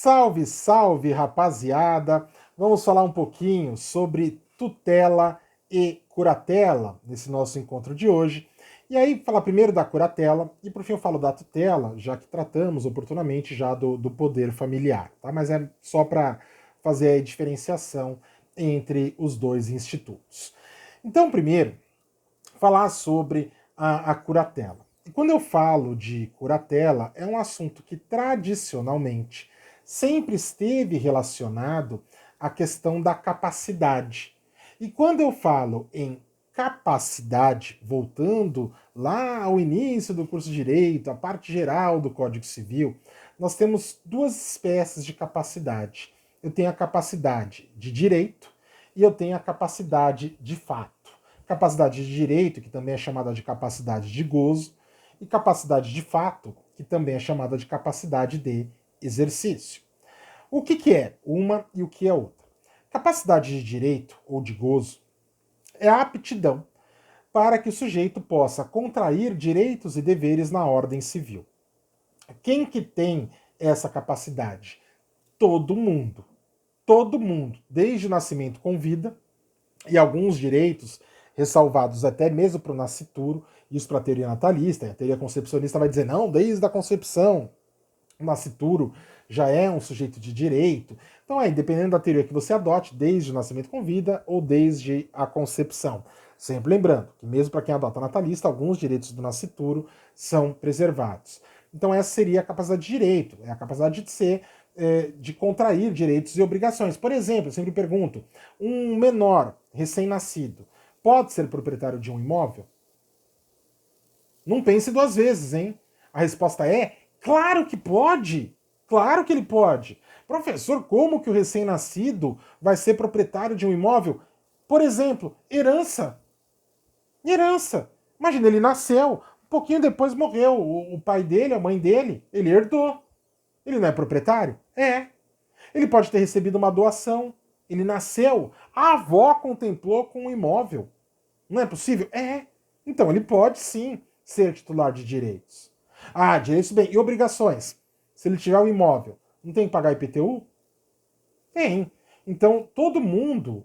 Salve, salve, rapaziada! Vamos falar um pouquinho sobre tutela e curatela nesse nosso encontro de hoje. E aí, falar primeiro da curatela e por fim eu falo da tutela, já que tratamos oportunamente já do poder familiar, tá? Mas é só para fazer a diferenciação entre os dois institutos. Então, primeiro, falar sobre a curatela. E quando eu falo de curatela, é um assunto que tradicionalmente sempre esteve relacionado à questão da capacidade. E quando eu falo em capacidade, voltando lá ao início do curso de Direito, a parte geral do Código Civil, nós temos duas espécies de capacidade. Eu tenho a capacidade de direito e eu tenho a capacidade de fato. Capacidade de direito, que também é chamada de capacidade de gozo, e capacidade de fato, que também é chamada de capacidade de exercício. O que é uma e o que é outra? Capacidade de direito ou de gozo é a aptidão para que o sujeito possa contrair direitos e deveres na ordem civil. Quem que tem essa capacidade? Todo mundo. Todo mundo, desde o nascimento com vida, e alguns direitos ressalvados até mesmo para o nascituro, isso para a teoria natalista, a teoria concepcionista vai dizer, não, desde a concepção, o nascituro já é um sujeito de direito. Então aí, dependendo da teoria que você adote, desde o nascimento com vida ou desde a concepção. Sempre lembrando que mesmo para quem adota natalista, alguns direitos do nascituro são preservados. Então essa seria a capacidade de direito, é a capacidade de ser, de contrair direitos e obrigações. Por exemplo, eu sempre pergunto, um menor recém-nascido pode ser proprietário de um imóvel? Não pense duas vezes, hein? A resposta é, claro que pode! Claro que ele pode! Professor, como que o recém-nascido vai ser proprietário de um imóvel? Por exemplo, herança. Herança. Imagina, ele nasceu, um pouquinho depois morreu. O pai dele, a mãe dele, ele herdou. Ele não é proprietário? É. Ele pode ter recebido uma doação. Ele nasceu, a avó contemplou com um imóvel. Não é possível? É. Então ele pode sim ser titular de direitos. Ah, direitos bem. E obrigações? Se ele tiver um imóvel, não tem que pagar IPTU? Tem. Então todo mundo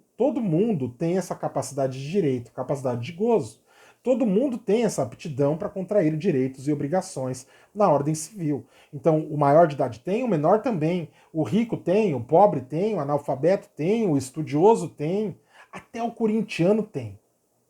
tem essa capacidade de direito, capacidade de gozo. Todo mundo tem essa aptidão para contrair direitos e obrigações na ordem civil. Então, o maior de idade tem, o menor também. O rico tem, o pobre tem, o analfabeto tem, o estudioso tem, até o corintiano tem.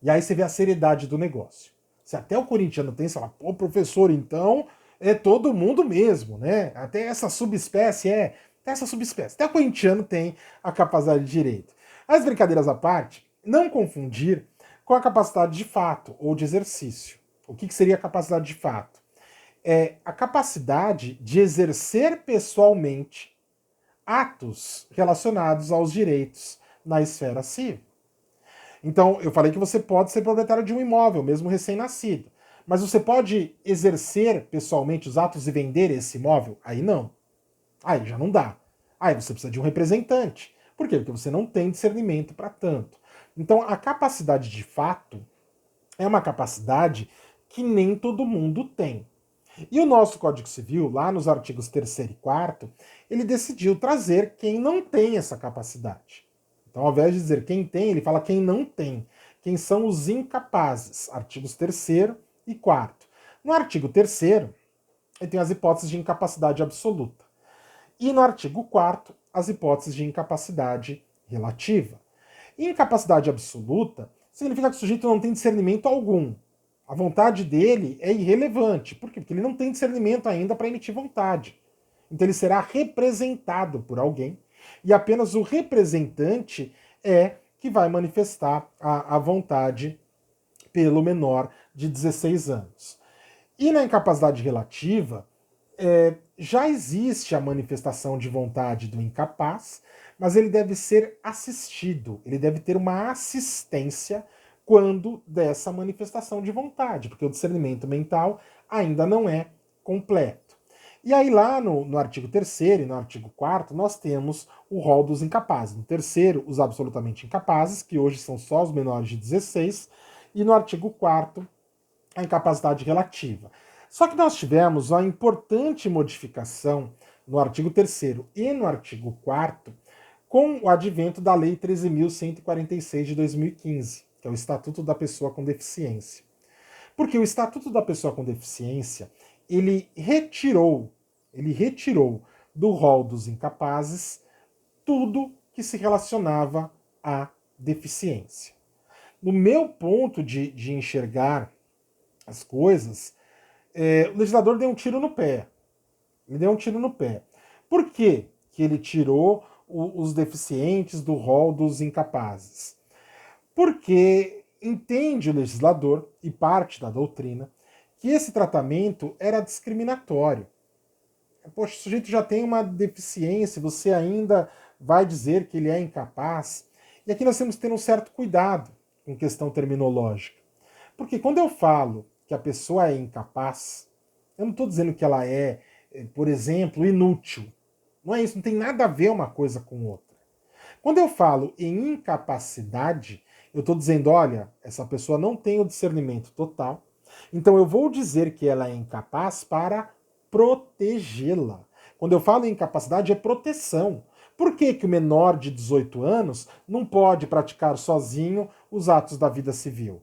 E aí você vê a seriedade do negócio. Se até o corintiano tem, você fala, pô, professor, então é todo mundo mesmo, né? Até essa subespécie até o corintiano tem a capacidade de direito. As brincadeiras à parte, não confundir com a capacidade de fato ou de exercício. O que seria a capacidade de fato? É a capacidade de exercer pessoalmente atos relacionados aos direitos na esfera civil. Então, eu falei que você pode ser proprietário de um imóvel, mesmo recém-nascido. Mas você pode exercer pessoalmente os atos e vender esse imóvel? Aí não. Aí já não dá. Aí você precisa de um representante. Por quê? Porque você não tem discernimento para tanto. Então, a capacidade de fato é uma capacidade que nem todo mundo tem. E o nosso Código Civil, lá nos artigos 3º e 4º, ele decidiu trazer quem não tem essa capacidade. Então, ao invés de dizer quem tem, ele fala quem não tem. Quem são os incapazes. Artigos 3º e 4º. No artigo 3º, ele tem as hipóteses de incapacidade absoluta. E no artigo 4º, as hipóteses de incapacidade relativa. Incapacidade absoluta significa que o sujeito não tem discernimento algum. A vontade dele é irrelevante. Por quê? Porque ele não tem discernimento ainda para emitir vontade. Então ele será representado por alguém e apenas o representante é que vai manifestar a vontade pelo menor de 16 anos. E na incapacidade relativa, já existe a manifestação de vontade do incapaz, mas ele deve ser assistido, ele deve ter uma assistência quando dessa manifestação de vontade, porque o discernimento mental ainda não é completo. E aí lá no artigo 3º e no artigo 4º nós temos o rol dos incapazes. No 3º, os absolutamente incapazes, que hoje são só os menores de 16, e no artigo 4º, a incapacidade relativa. Só que nós tivemos uma importante modificação no artigo 3º e no artigo 4º, com o advento da Lei 13.146 de 2015, que é o Estatuto da Pessoa com Deficiência. Porque o Estatuto da Pessoa com Deficiência, ele retirou do rol dos incapazes tudo que se relacionava à deficiência. No meu ponto de enxergar as coisas, o legislador deu um tiro no pé. Ele deu um tiro no pé. Por que que ele tirou os deficientes do rol dos incapazes? Porque entende o legislador, e parte da doutrina, que esse tratamento era discriminatório. Poxa, o sujeito já tem uma deficiência, você ainda vai dizer que ele é incapaz? E aqui nós temos que ter um certo cuidado com questão terminológica. Porque quando eu falo que a pessoa é incapaz, eu não estou dizendo que ela é, por exemplo, inútil. Não é isso, não tem nada a ver uma coisa com outra. Quando eu falo em incapacidade, eu estou dizendo, olha, essa pessoa não tem o discernimento total, então eu vou dizer que ela é incapaz para protegê-la. Quando eu falo em incapacidade, é proteção. Por que que o menor de 18 anos não pode praticar sozinho os atos da vida civil?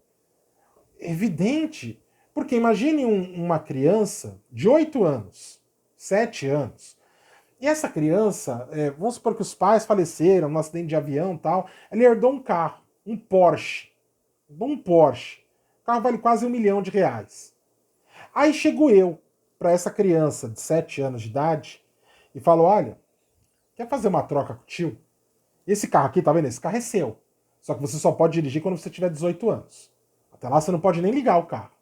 É evidente, porque imagine uma criança de 8 anos, 7 anos, e essa criança, vamos supor que os pais faleceram num acidente de avião e tal, ele herdou um carro, um Porsche. Um Porsche. O carro vale quase R$ 1 milhão. Aí chego eu para essa criança de 7 anos de idade e falo, olha, quer fazer uma troca com o tio? Esse carro aqui, tá vendo? Esse carro é seu. Só que você só pode dirigir quando você tiver 18 anos. Até lá você não pode nem ligar o carro.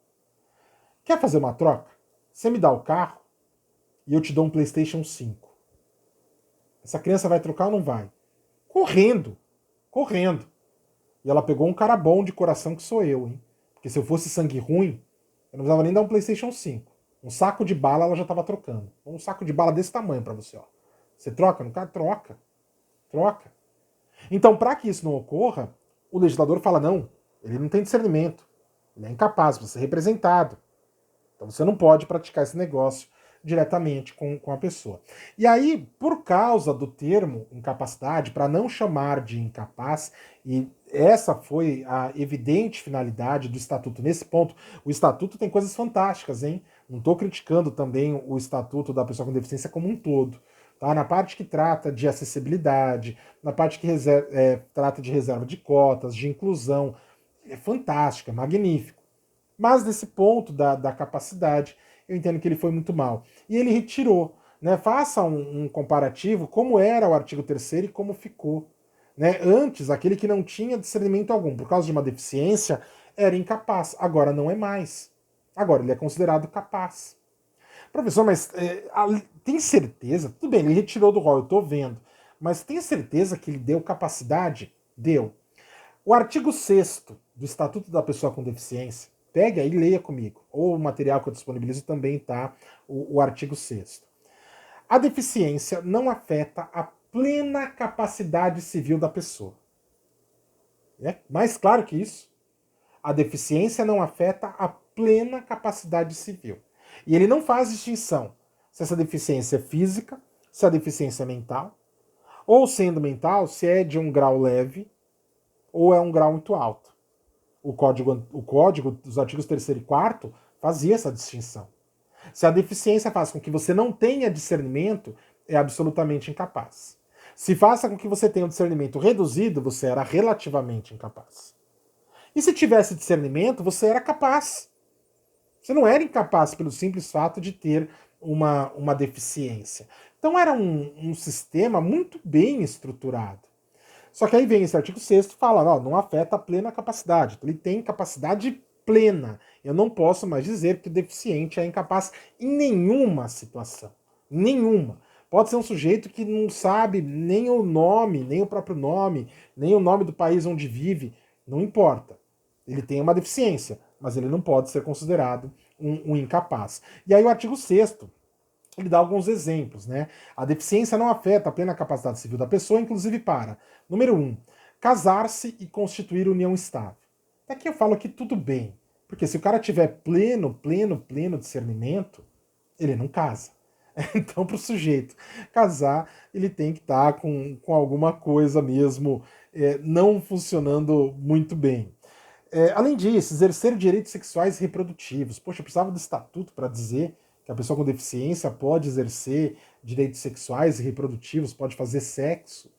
Quer fazer uma troca? Você me dá o carro e eu te dou um PlayStation 5. Essa criança vai trocar ou não vai? Correndo. Correndo. E ela pegou um cara bom de coração que sou eu, hein? Porque se eu fosse sangue ruim, eu não precisava nem dar um PlayStation 5. Um saco de bala ela já estava trocando. Um saco de bala desse tamanho para você, ó. Você troca no cara? Troca. Troca. Então, para que isso não ocorra, o legislador fala, não, ele não tem discernimento. Ele é incapaz de ser representado. Então você não pode praticar esse negócio diretamente com a pessoa. E aí, por causa do termo incapacidade, para não chamar de incapaz, e essa foi a evidente finalidade do Estatuto. Nesse ponto, o Estatuto tem coisas fantásticas, hein? Não estou criticando também o Estatuto da Pessoa com Deficiência como um todo. Tá? Na parte que trata de acessibilidade, na parte que trata de reserva de cotas, de inclusão, é fantástico, é magnífico. Mas nesse ponto da capacidade, eu entendo que ele foi muito mal. E ele retirou. Né? Faça um comparativo como era o artigo 3º e como ficou. Né? Antes, aquele que não tinha discernimento algum, por causa de uma deficiência, era incapaz. Agora não é mais. Agora ele é considerado capaz. Professor, mas tem certeza? Tudo bem, ele retirou do rol, eu estou vendo. Mas tem certeza que ele deu capacidade? Deu. O artigo 6º do Estatuto da Pessoa com Deficiência, pegue aí e leia comigo. Ou o material que eu disponibilizo também tá, o artigo 6º. A deficiência não afeta a plena capacidade civil da pessoa. É mais claro que isso. A deficiência não afeta a plena capacidade civil. E ele não faz distinção se essa deficiência é física, se a deficiência é mental, ou sendo mental, se é de um grau leve ou é um grau muito alto. O código dos artigos 3º e 4º fazia essa distinção. Se a deficiência faz com que você não tenha discernimento, é absolutamente incapaz. Se faça com que você tenha um discernimento reduzido, você era relativamente incapaz. E se tivesse discernimento, você era capaz. Você não era incapaz pelo simples fato de ter uma deficiência. Então era um sistema muito bem estruturado. Só que aí vem esse artigo 6º e fala, não afeta a plena capacidade. Ele tem capacidade plena. Eu não posso mais dizer que o deficiente é incapaz em nenhuma situação. Nenhuma. Pode ser um sujeito que não sabe nem o nome, nem o próprio nome, nem o nome do país onde vive. Não importa. Ele tem uma deficiência, mas ele não pode ser considerado um incapaz. E aí o artigo 6º, ele dá alguns exemplos, né? A deficiência não afeta a plena capacidade civil da pessoa, inclusive para, número 1, casar-se e constituir união estável. Aqui eu falo que tudo bem, porque se o cara tiver pleno discernimento, ele não casa. Então, para o sujeito casar, ele tem que estar com alguma coisa mesmo não funcionando muito bem. Além disso, exercer direitos sexuais e reprodutivos. Poxa, eu precisava do estatuto para dizer que a pessoa com deficiência pode exercer direitos sexuais e reprodutivos, pode fazer sexo.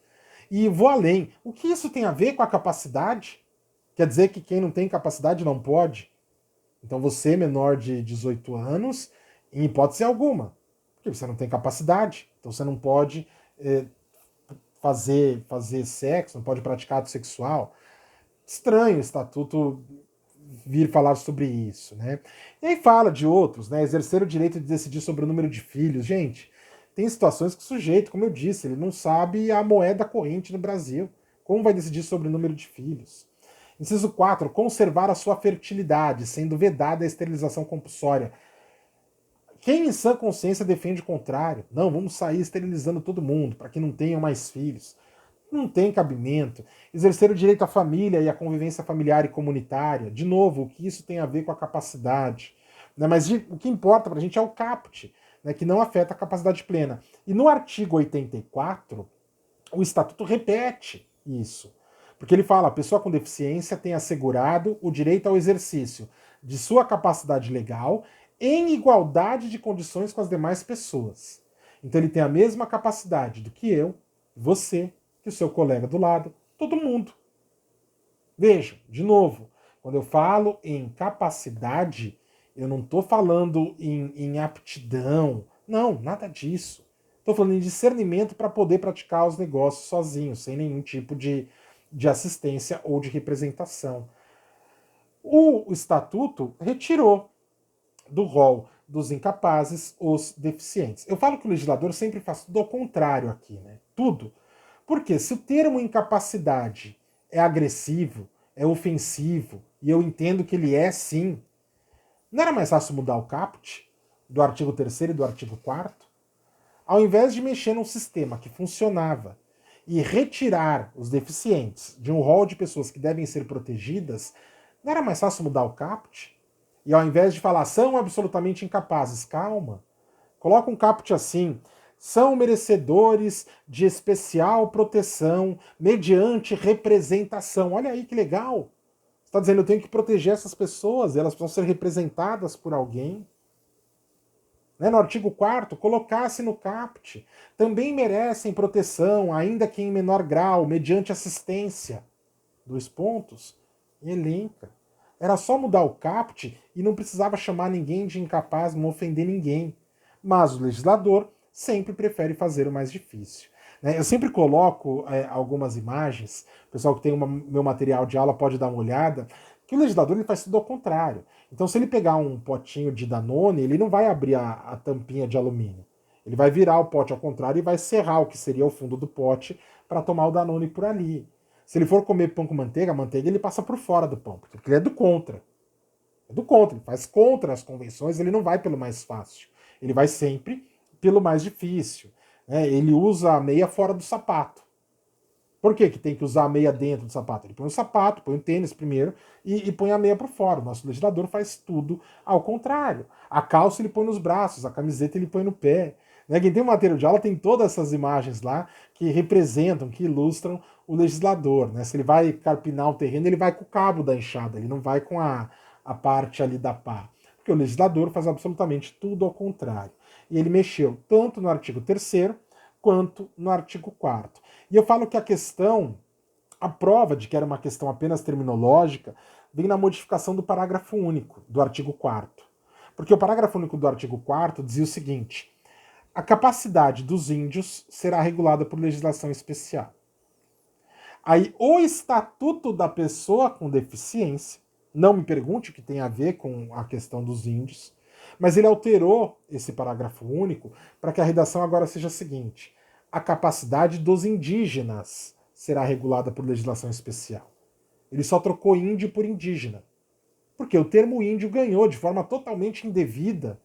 E vou além. O que isso tem a ver com a capacidade? Quer dizer que quem não tem capacidade não pode? Então você, menor de 18 anos, em hipótese alguma, porque você não tem capacidade, então você não pode fazer sexo, não pode praticar ato sexual. Estranho o estatuto vir falar sobre isso, né? E aí fala de outros, né? Exercer o direito de decidir sobre o número de filhos. Gente, tem situações que o sujeito, como eu disse, ele não sabe a moeda corrente no Brasil. Como vai decidir sobre o número de filhos? Inciso 4, conservar a sua fertilidade, sendo vedada a esterilização compulsória. Quem em sã consciência defende o contrário? Não, vamos sair esterilizando todo mundo, para que não tenham mais filhos. Não tem cabimento. Exercer o direito à família e à convivência familiar e comunitária. De novo, o que isso tem a ver com a capacidade? Né? Mas o que importa para a gente é o caput, né? Que não afeta a capacidade plena. E no artigo 84, o Estatuto repete isso. Porque ele fala, a pessoa com deficiência tem assegurado o direito ao exercício de sua capacidade legal em igualdade de condições com as demais pessoas. Então ele tem a mesma capacidade do que eu, você, que o seu colega do lado, todo mundo. Vejam, de novo, quando eu falo em capacidade, eu não estou falando em aptidão, não, nada disso. Estou falando em discernimento para poder praticar os negócios sozinho, sem nenhum tipo de assistência ou de representação. O Estatuto retirou do rol dos incapazes os deficientes. Eu falo que o legislador sempre faz tudo ao contrário aqui, né? Tudo. Porque se o termo incapacidade é agressivo, é ofensivo, e eu entendo que ele é sim, não era mais fácil mudar o caput do artigo 3º e do artigo 4º? Ao invés de mexer num sistema que funcionava e retirar os deficientes de um rol de pessoas que devem ser protegidas, não era mais fácil mudar o caput? E ao invés de falar são absolutamente incapazes, calma, coloca um caput assim, são merecedores de especial proteção mediante representação. Olha aí que legal. Você está dizendo, eu tenho que proteger essas pessoas, elas precisam ser representadas por alguém. Né? No artigo 4º, colocasse no caput, também merecem proteção, ainda que em menor grau, mediante assistência. 2 pontos, elenca. Era só mudar o caput e não precisava chamar ninguém de incapaz, não ofender ninguém. Mas o legislador sempre prefere fazer o mais difícil. Eu sempre coloco algumas imagens, o pessoal que tem meu material de aula pode dar uma olhada, que o legislador ele faz tudo ao contrário. Então, se ele pegar um potinho de Danone, ele não vai abrir a tampinha de alumínio. Ele vai virar o pote ao contrário e vai serrar o que seria o fundo do pote para tomar o Danone por ali. Se ele for comer pão com manteiga, a manteiga ele passa por fora do pão, porque ele é do contra. É do contra, ele faz contra as convenções, ele não vai pelo mais fácil. Ele vai sempre pelo mais difícil. Ele usa a meia fora do sapato. Por que tem que usar a meia dentro do sapato? Ele põe o sapato, põe o tênis primeiro e põe a meia por fora. O nosso legislador faz tudo ao contrário. A calça ele põe nos braços, a camiseta ele põe no pé. Quem tem o material de aula tem todas essas imagens lá que representam, que ilustram o legislador. Se ele vai carpinar o terreno, ele vai com o cabo da enxada, ele não vai com a parte ali da pá. Porque o legislador faz absolutamente tudo ao contrário. E ele mexeu tanto no artigo 3º quanto no artigo 4º. E eu falo que a questão, a prova de que era uma questão apenas terminológica, vem na modificação do parágrafo único do artigo 4º. Porque o parágrafo único do artigo 4º dizia o seguinte: a capacidade dos índios será regulada por legislação especial. Aí o Estatuto da Pessoa com Deficiência, não me pergunte o que tem a ver com a questão dos índios, mas ele alterou esse parágrafo único para que a redação agora seja a seguinte: a capacidade dos indígenas será regulada por legislação especial. Ele só trocou índio por indígena. Porque o termo índio ganhou de forma totalmente indevida,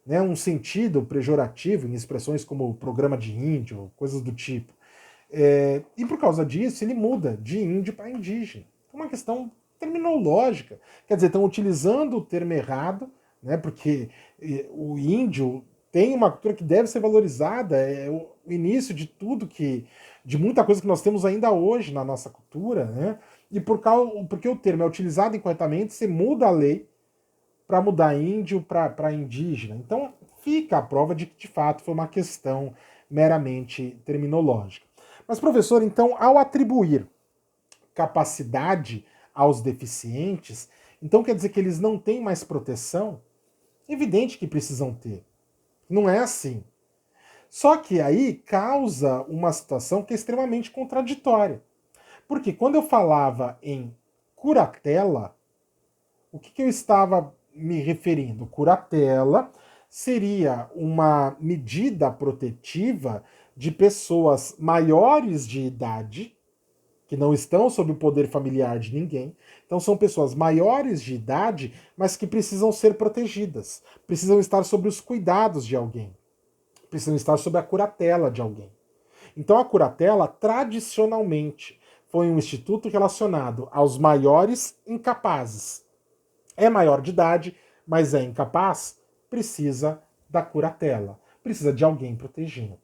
um sentido pejorativo em expressões como programa de índio, coisas do tipo. E por causa disso, ele muda de índio para indígena. É uma questão terminológica. Quer dizer, estão utilizando o termo errado, porque o índio tem uma cultura que deve ser valorizada, é o início de tudo de muita coisa que nós temos ainda hoje na nossa cultura, né? E porque o termo é utilizado incorretamente, você muda a lei para mudar índio para indígena. Então fica a prova de que de fato foi uma questão meramente terminológica. Mas, professor, então, ao atribuir capacidade aos deficientes, então quer dizer que eles não têm mais proteção? Evidente que precisam ter. Não é assim. Só que aí causa uma situação que é extremamente contraditória. Porque quando eu falava em curatela, o que eu estava me referindo? Curatela seria uma medida protetiva de pessoas maiores de idade, que não estão sob o poder familiar de ninguém. Então são pessoas maiores de idade, mas que precisam ser protegidas, precisam estar sob os cuidados de alguém, precisam estar sob a curatela de alguém. Então a curatela, tradicionalmente, foi um instituto relacionado aos maiores incapazes. É maior de idade, mas é incapaz, precisa da curatela, precisa de alguém protegendo.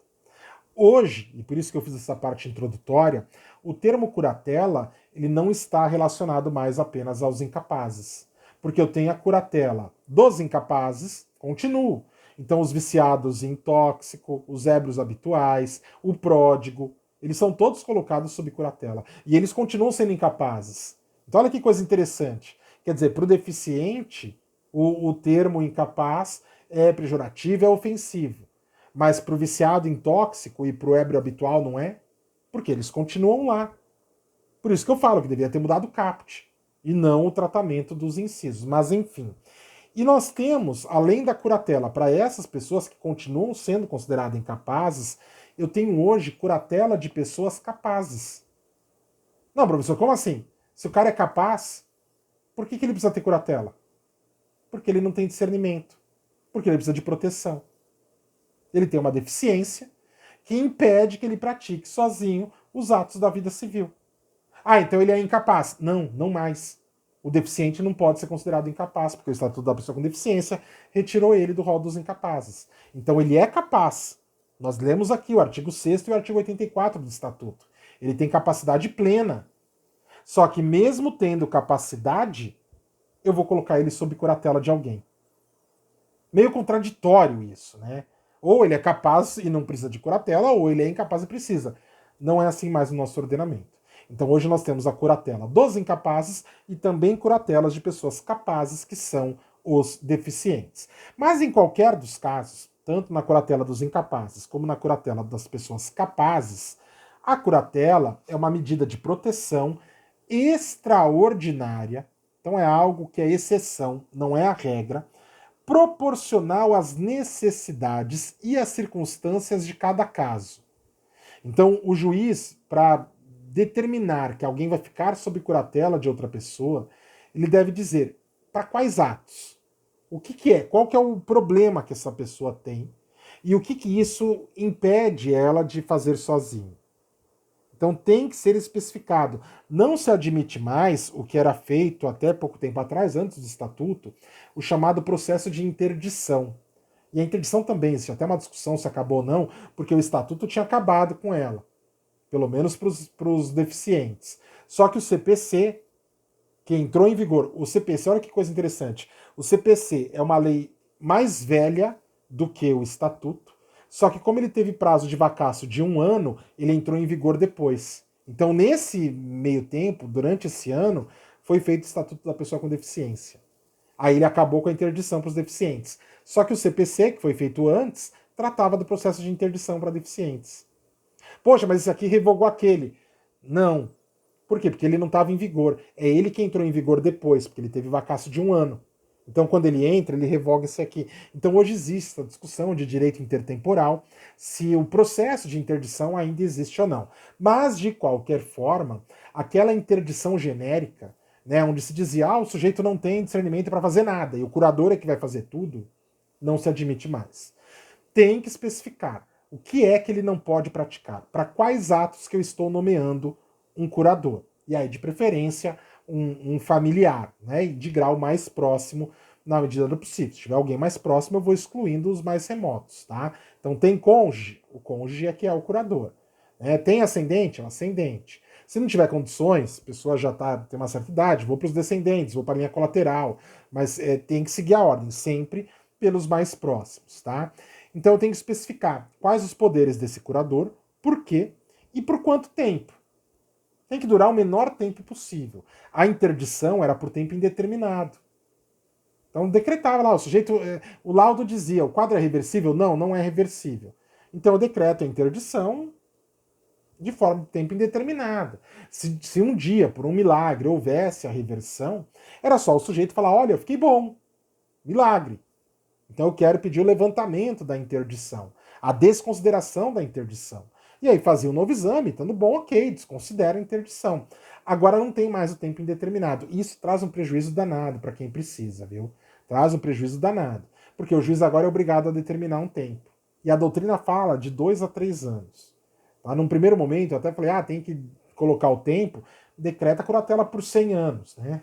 Hoje, e por isso que eu fiz essa parte introdutória, o termo curatela ele não está relacionado mais apenas aos incapazes. Porque eu tenho a curatela dos incapazes, continuo. Então, os viciados em tóxico, os ébrios habituais, o pródigo, eles são todos colocados sob curatela. E eles continuam sendo incapazes. Então, olha que coisa interessante. Quer dizer, para o deficiente, o termo incapaz é pejorativo, é ofensivo. Mas para o viciado em tóxico e para o ébrio habitual não é? Porque eles continuam lá. Por isso que eu falo que deveria ter mudado o caput e não o tratamento dos incisos. Mas enfim. E nós temos, além da curatela para essas pessoas que continuam sendo consideradas incapazes, eu tenho hoje curatela de pessoas capazes. Não, professor, como assim? Se o cara é capaz, por que ele precisa ter curatela? Porque ele não tem discernimento. Porque ele precisa de proteção. Ele tem uma deficiência que impede que ele pratique sozinho os atos da vida civil. Ah, então ele é incapaz. Não, não mais. O deficiente não pode ser considerado incapaz, porque o Estatuto da Pessoa com Deficiência retirou ele do rol dos incapazes. Então ele é capaz. Nós lemos aqui o artigo 6º e o artigo 84 do Estatuto. Ele tem capacidade plena. Só que mesmo tendo capacidade, eu vou colocar ele sob curatela de alguém. Meio contraditório isso, né? Ou ele é capaz e não precisa de curatela, ou ele é incapaz e precisa. Não é assim mais no nosso ordenamento. Então hoje nós temos a curatela dos incapazes e também curatelas de pessoas capazes, que são os deficientes. Mas em qualquer dos casos, tanto na curatela dos incapazes como na curatela das pessoas capazes, a curatela é uma medida de proteção extraordinária, então é algo que é exceção, não é a regra, proporcional às necessidades e às circunstâncias de cada caso. Então, o juiz, para determinar que alguém vai ficar sob curatela de outra pessoa, ele deve dizer para quais atos, o que é, qual que é o problema que essa pessoa tem e o que isso impede ela de fazer sozinho. Então tem que ser especificado. Não se admite mais o que era feito até pouco tempo atrás, antes do estatuto, o chamado processo de interdição. E a interdição também, existe até uma discussão se acabou ou não, porque o estatuto tinha acabado com ela, pelo menos para os deficientes. Só que o CPC, que entrou em vigor, o CPC, olha que coisa interessante, o CPC é uma lei mais velha do que o estatuto, só que como ele teve prazo de vacácio de 1 ano, ele entrou em vigor depois. Então, nesse meio tempo, durante esse ano, foi feito o Estatuto da Pessoa com Deficiência. Aí ele acabou com a interdição para os deficientes. Só que o CPC, que foi feito antes, tratava do processo de interdição para deficientes. Poxa, mas esse aqui revogou aquele. Não. Por quê? Porque ele não estava em vigor. É ele que entrou em vigor depois, porque ele teve vacácio de 1 ano. Então, quando ele entra, ele revoga esse aqui. Então, hoje existe a discussão de direito intertemporal, se o processo de interdição ainda existe ou não. Mas, de qualquer forma, aquela interdição genérica, né, onde se dizia, o sujeito não tem discernimento para fazer nada, e o curador é que vai fazer tudo, não se admite mais. Tem que especificar o que é que ele não pode praticar, para quais atos que eu estou nomeando um curador. E aí, de preferência, um familiar, né, de grau mais próximo na medida do possível. Se tiver alguém mais próximo, eu vou excluindo os mais remotos, tá? Então tem cônjuge, o cônjuge é que é o curador. Tem ascendente? É o ascendente. Se não tiver condições, a pessoa já tem uma certa idade, vou para os descendentes, vou para a linha colateral, mas tem que seguir a ordem, sempre pelos mais próximos, tá? Então eu tenho que especificar quais os poderes desse curador, por quê e por quanto tempo. Tem que durar o menor tempo possível. A interdição era por tempo indeterminado. Então decretava lá, o sujeito, o laudo dizia, o quadro é reversível? Não, não é reversível. Então eu decreto a interdição de forma de tempo indeterminada. Se um dia, por um milagre, houvesse a reversão, era só o sujeito falar, olha, eu fiquei bom, milagre. Então eu quero pedir o levantamento da interdição, a desconsideração da interdição. E aí fazia um novo exame, estando bom, ok, desconsidera a interdição. Agora não tem mais o tempo indeterminado. Isso traz um prejuízo danado para quem precisa, viu? Traz um prejuízo danado. Porque o juiz agora é obrigado a determinar um tempo. E a doutrina fala de 2 a 3 anos. Tá? Num primeiro momento eu até falei, tem que colocar o tempo, decreta a curatela por 100 anos, né?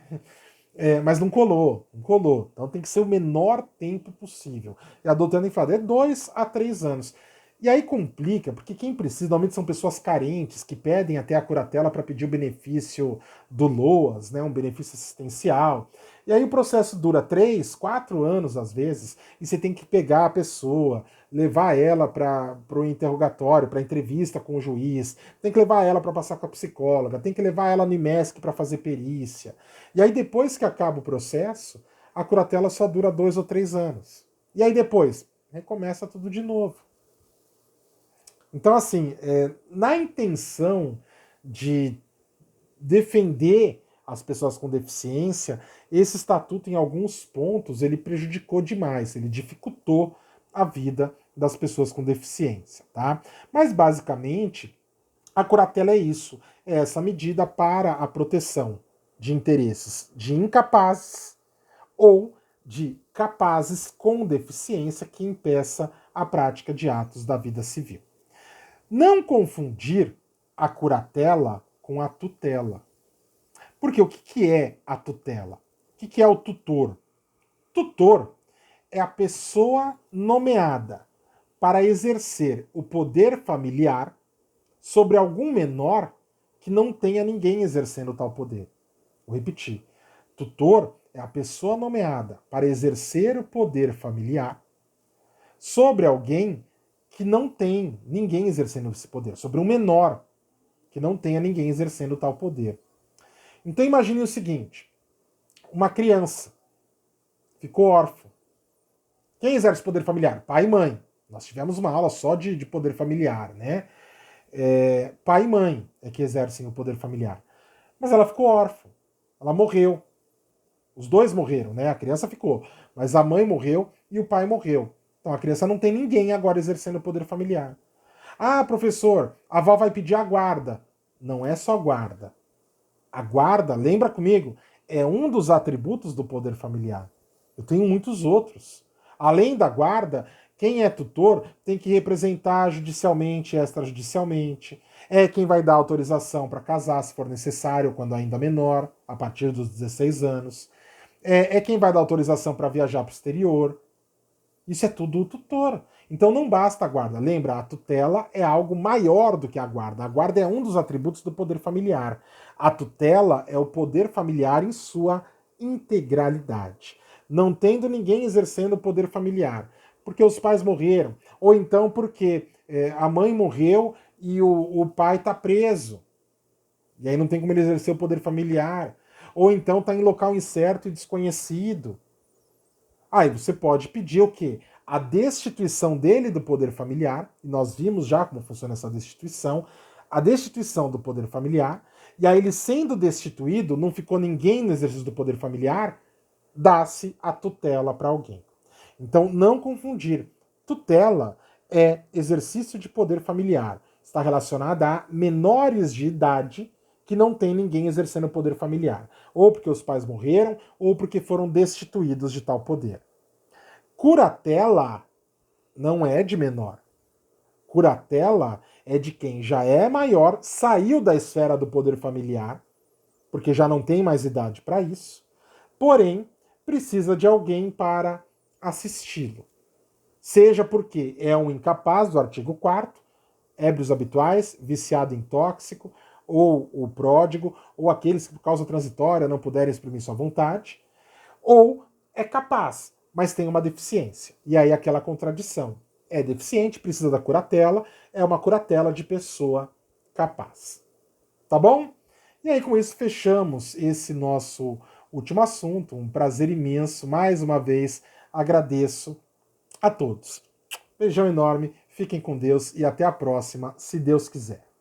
Mas não colou, não colou. Então tem que ser o menor tempo possível. E a doutrina fala, 2 a 3 anos. E aí complica, porque quem precisa, normalmente são pessoas carentes, que pedem até a curatela para pedir o benefício do LOAS, né, um benefício assistencial. E aí o processo dura 3, 4 anos às vezes, e você tem que pegar a pessoa, levar ela para o interrogatório, para entrevista com o juiz, tem que levar ela para passar com a psicóloga, tem que levar ela no IMESC para fazer perícia. E aí depois que acaba o processo, a curatela só dura 2 ou 3 anos. E aí depois, recomeça tudo de novo. Então, assim, na intenção de defender as pessoas com deficiência, esse estatuto, em alguns pontos, ele prejudicou demais, ele dificultou a vida das pessoas com deficiência, tá? Mas, basicamente, a curatela é isso, é essa medida para a proteção de interesses de incapazes ou de capazes com deficiência que impeça a prática de atos da vida civil. Não confundir a curatela com a tutela. Porque o que é a tutela? O que é o tutor? Tutor é a pessoa nomeada para exercer o poder familiar sobre algum menor que não tenha ninguém exercendo tal poder. Vou repetir. Tutor é a pessoa nomeada para exercer o poder familiar sobre alguém que não tem ninguém exercendo esse poder, sobre um menor que não tenha ninguém exercendo tal poder. Então imagine o seguinte, uma criança ficou órfã. Quem exerce poder familiar? Pai e mãe. Nós tivemos uma aula só de poder familiar, né? Pai e mãe é que exercem o poder familiar. Mas ela ficou órfã, ela morreu. Os dois morreram, né? A criança ficou, mas a mãe morreu e o pai morreu. Então a criança não tem ninguém agora exercendo o poder familiar. Ah, professor, a avó vai pedir a guarda. Não é só guarda. A guarda, lembra comigo, é um dos atributos do poder familiar. Eu tenho muitos outros. Além da guarda, quem é tutor tem que representar judicialmente, extrajudicialmente. É quem vai dar autorização para casar, se for necessário, quando ainda menor, a partir dos 16 anos. É quem vai dar autorização para viajar para o exterior. Isso é tudo o tutor. Então não basta a guarda. Lembra, a tutela é algo maior do que a guarda. A guarda é um dos atributos do poder familiar. A tutela é o poder familiar em sua integralidade. Não tendo ninguém exercendo o poder familiar. Porque os pais morreram. Ou então porque a mãe morreu e o pai está preso. E aí não tem como ele exercer o poder familiar. Ou então está em local incerto e desconhecido. Aí você pode pedir o quê? A destituição dele do poder familiar, e nós vimos já como funciona essa destituição, a destituição do poder familiar, e aí ele sendo destituído, não ficou ninguém no exercício do poder familiar, dá-se a tutela para alguém. Então, não confundir. Tutela é exercício de poder familiar. Está relacionada a menores de idade que não tem ninguém exercendo o poder familiar. Ou porque os pais morreram, ou porque foram destituídos de tal poder. Curatela não é de menor. Curatela é de quem já é maior, saiu da esfera do poder familiar, porque já não tem mais idade para isso, porém precisa de alguém para assisti-lo. Seja porque é um incapaz do artigo 4º, ébrios habituais, viciado em tóxico, ou o pródigo, ou aqueles que por causa transitória não puderem exprimir sua vontade, ou é capaz, mas tem uma deficiência. E aí aquela contradição. É deficiente, precisa da curatela, é uma curatela de pessoa capaz. Tá bom? E aí com isso fechamos esse nosso último assunto. Um prazer imenso. Mais uma vez agradeço a todos. Beijão enorme, fiquem com Deus e até a próxima, se Deus quiser.